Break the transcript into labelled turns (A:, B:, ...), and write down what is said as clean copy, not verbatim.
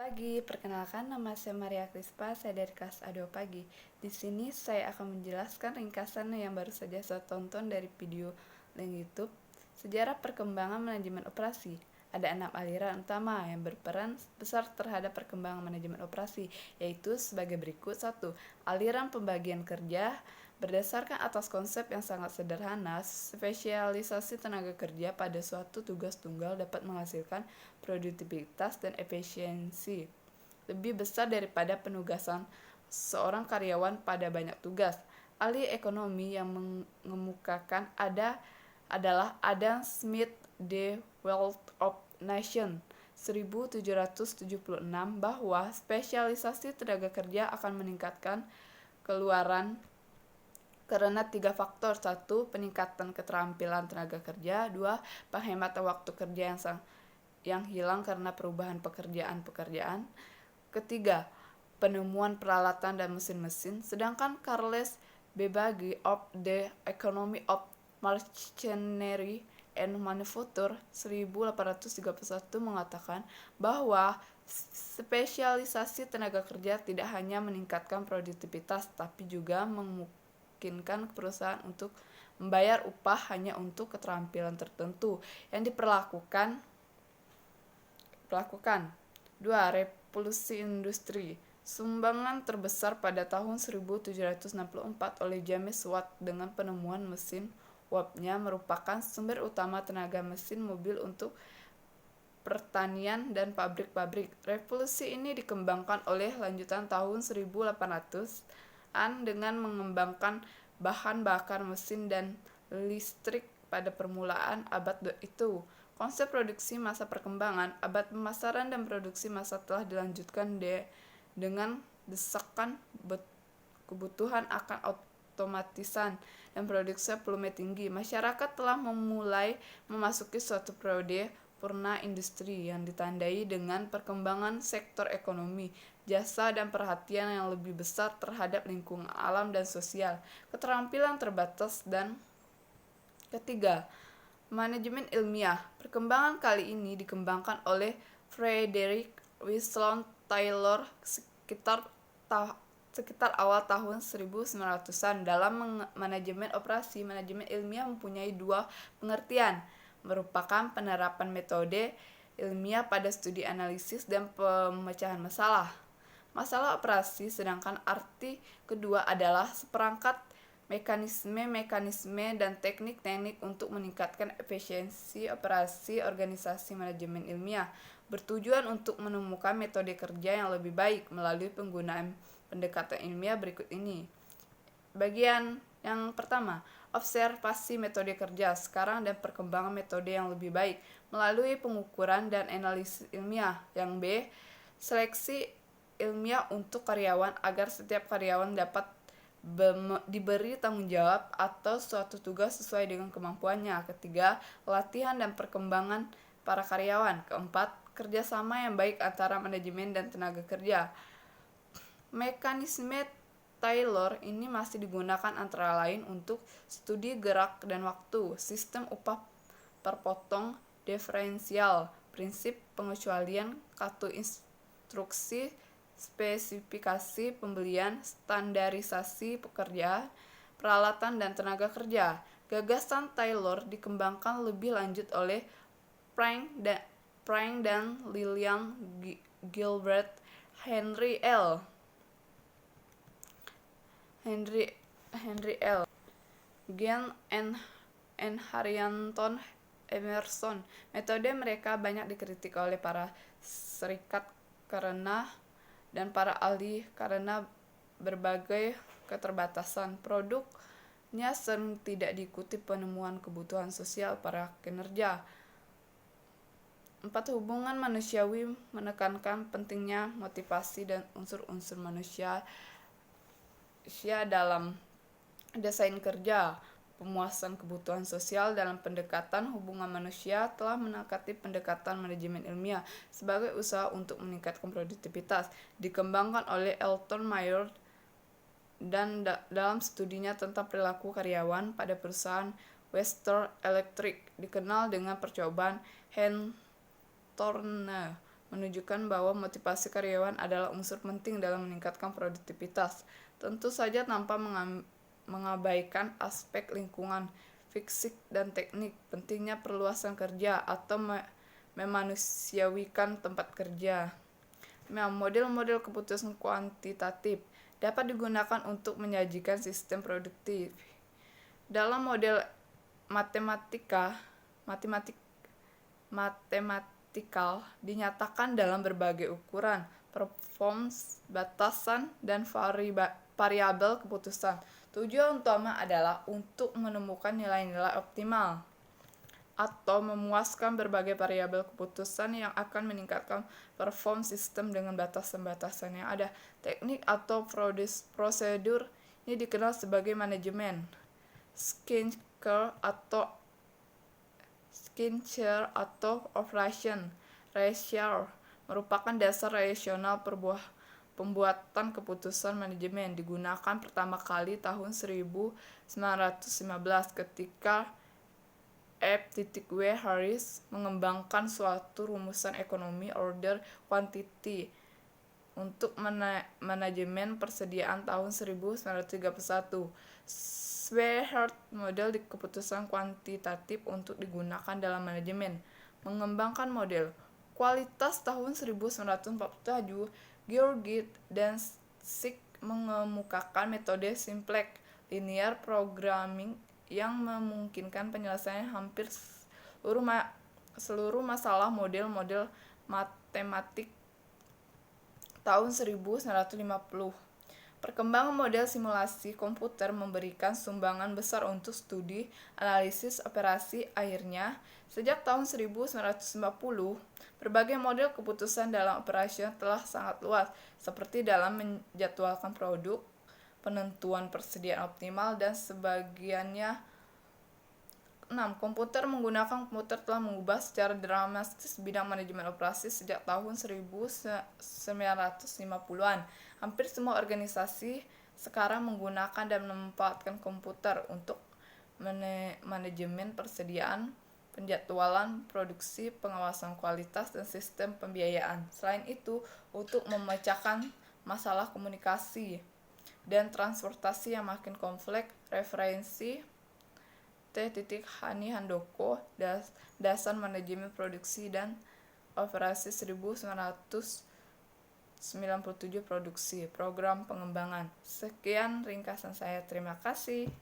A: Pagi, perkenalkan nama saya Maria Krispa, saya dari kelas A2 pagi. Di sini saya akan menjelaskan ringkasan yang baru saja saya tonton dari video link YouTube, Sejarah Perkembangan Manajemen Operasi. Ada 6 aliran utama yang berperan besar terhadap perkembangan manajemen operasi, yaitu sebagai berikut. 1. Aliran pembagian kerja. Berdasarkan atas konsep yang sangat sederhana, spesialisasi tenaga kerja pada suatu tugas tunggal dapat menghasilkan produktivitas dan efisiensi lebih besar daripada penugasan seorang karyawan pada banyak tugas. Ahli ekonomi yang mengemukakan adalah Adam Smith, The Wealth of Nations 1776, bahwa spesialisasi tenaga kerja akan meningkatkan keluaran karena 3 faktor. 1. Peningkatan keterampilan tenaga kerja. 2. Penghematan waktu kerja yang hilang karena perubahan pekerjaan. Ketiga, penemuan peralatan dan mesin-mesin. Sedangkan Charles Babbage of The Economy of Machinery and Manufacture 1831 mengatakan bahwa spesialisasi tenaga kerja tidak hanya meningkatkan produktivitas, tapi juga memungkinkan perusahaan untuk membayar upah hanya untuk keterampilan tertentu yang diperlakukan. 2. Revolusi industri. Sumbangan terbesar pada tahun 1764 oleh James Watt dengan penemuan mesin uapnya merupakan sumber utama tenaga mesin mobil untuk pertanian dan pabrik-pabrik. Revolusi ini dikembangkan oleh lanjutan tahun 1800-an dengan mengembangkan bahan bakar mesin dan listrik pada permulaan abad itu. Konsep produksi massa perkembangan, abad pemasaran dan produksi massa telah dilanjutkan dengan desakan kebutuhan akan otomatisan dan produksi volume tinggi. Masyarakat telah memulai memasuki suatu periode purna industri yang ditandai dengan perkembangan sektor ekonomi, jasa, dan perhatian yang lebih besar terhadap lingkungan alam dan sosial. Keterampilan terbatas. Dan ketiga, manajemen ilmiah. Perkembangan kali ini dikembangkan oleh Frederick Winslow Taylor sekitar awal tahun 1900-an. Dalam manajemen operasi, manajemen ilmiah mempunyai 2 pengertian, merupakan penerapan metode ilmiah pada studi analisis dan pemecahan masalah operasi, sedangkan arti kedua adalah seperangkat mekanisme dan teknik-teknik untuk meningkatkan efisiensi operasi. Organisasi manajemen ilmiah bertujuan untuk menemukan metode kerja yang lebih baik melalui penggunaan pendekatan ilmiah berikut ini. Bagian yang pertama, observasi metode kerja sekarang dan perkembangan metode yang lebih baik melalui pengukuran dan analisis ilmiah. Yang B, seleksi ilmiah untuk karyawan agar setiap karyawan dapat diberi tanggung jawab atau suatu tugas sesuai dengan kemampuannya. Ketiga, latihan dan perkembangan para karyawan. Keempat, kerjasama yang baik antara manajemen dan tenaga kerja. Mekanisme Taylor ini masih digunakan antara lain untuk studi gerak dan waktu, sistem upah per potong diferensial, prinsip pengecualian, kartu instruksi, spesifikasi pembelian, standarisasi pekerja, peralatan, dan tenaga kerja. Gagasan Taylor dikembangkan lebih lanjut oleh Frank dan Lillian Gilbert, Henry L. Gen and Harrington Emerson. Metode mereka banyak dikritik oleh para serikat dan para ahli karena berbagai keterbatasan. Produknya sering tidak diikuti pemenuhan kebutuhan sosial para kinerja. 4. Hubungan manusiawi menekankan pentingnya motivasi dan unsur-unsur manusia dalam desain kerja. Pemuasan kebutuhan sosial dalam pendekatan hubungan manusia telah mendekati pendekatan manajemen ilmiah sebagai usaha untuk meningkatkan produktivitas. Dikembangkan oleh Elton Mayer dan dalam studinya tentang perilaku karyawan pada perusahaan Western Electric, dikenal dengan percobaan Hawthorne. menunjukkan bahwa motivasi karyawan adalah unsur penting dalam meningkatkan produktivitas. Tentu saja tanpa mengabaikan aspek lingkungan, fisik, dan teknik. Pentingnya perluasan kerja atau memanusiawikan tempat kerja. Nah, model-model keputusan kuantitatif dapat digunakan untuk menyajikan sistem produktif. Dalam model matematikal dinyatakan dalam berbagai ukuran, performance, batasan, dan variabel keputusan. Tujuan utama adalah untuk menemukan nilai-nilai optimal atau memuaskan berbagai variabel keputusan yang akan meningkatkan perform sistem dengan batasan-batasan yang ada. Teknik atau prosedur ini dikenal sebagai manajemen. Skincare atau operation rational merupakan dasar rasional pembuatan keputusan manajemen, digunakan pertama kali tahun 1915 ketika F.W. Harris mengembangkan suatu rumusan ekonomi order quantity untuk manajemen persediaan tahun 1931. Swihart model di keputusan kuantitatif untuk digunakan dalam manajemen. Mengembangkan model kualitas tahun 1947, Georgid dan Schick mengemukakan metode simplex linear programming yang memungkinkan penyelesaian hampir seluruh masalah model-model matematik tahun 1950. Perkembangan model simulasi komputer memberikan sumbangan besar untuk studi analisis operasi. Akhirnya, sejak tahun 1950, berbagai model keputusan dalam operasi telah sangat luas, seperti dalam menjadwalkan produk, penentuan persediaan optimal, dan sebagiannya. 6. Komputer telah mengubah secara dramatis bidang manajemen operasi sejak tahun 1950-an. Hampir semua organisasi sekarang menggunakan dan memanfaatkan komputer untuk manajemen persediaan, penjadwalan produksi, pengawasan kualitas, dan sistem pembiayaan. Selain itu, untuk memecahkan masalah komunikasi dan transportasi yang makin kompleks, referensi T. Hani Handoko, Dasar Manajemen Produksi dan Operasi 1997 Produksi, Program Pengembangan. Sekian ringkasan saya, terima kasih.